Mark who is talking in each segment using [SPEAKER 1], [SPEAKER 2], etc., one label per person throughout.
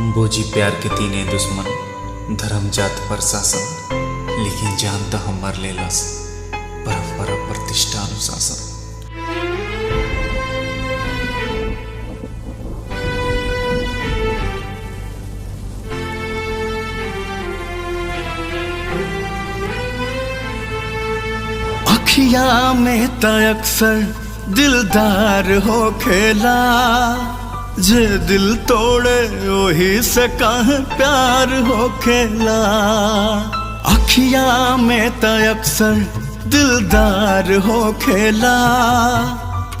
[SPEAKER 1] बोझी प्यार के तीने दुश्मन, धर्म जात पर शासन, लेकिन जानता हम मर लेलस परंपरा प्रतिष्ठा अनुशासन।
[SPEAKER 2] अखिया में त अक्सर दिलदार हो खेला, जे दिल तोड़े वही से कहे प्यार हो खेला। अखिया में त अक्सर दिलदार हो खेला,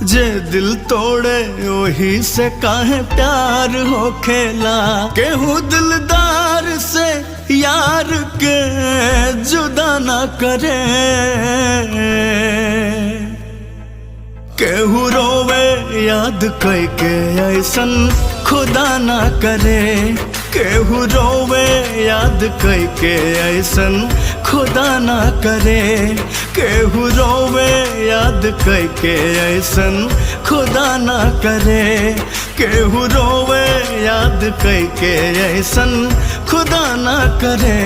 [SPEAKER 2] जे दिल तोड़े वही से कहे प्यार हो खेला। केहू दिलदार से यार के जुदा ना करे, केहू रोवे याद कई के ऐसन खुदा ना करे। केहू रोवे याद कई के ऐसन खुदा ना करे। केहू रोवे याद कई के ऐसन खुदा ना करे। केहू रोवे याद कई के ऐसन खुदा ना करे।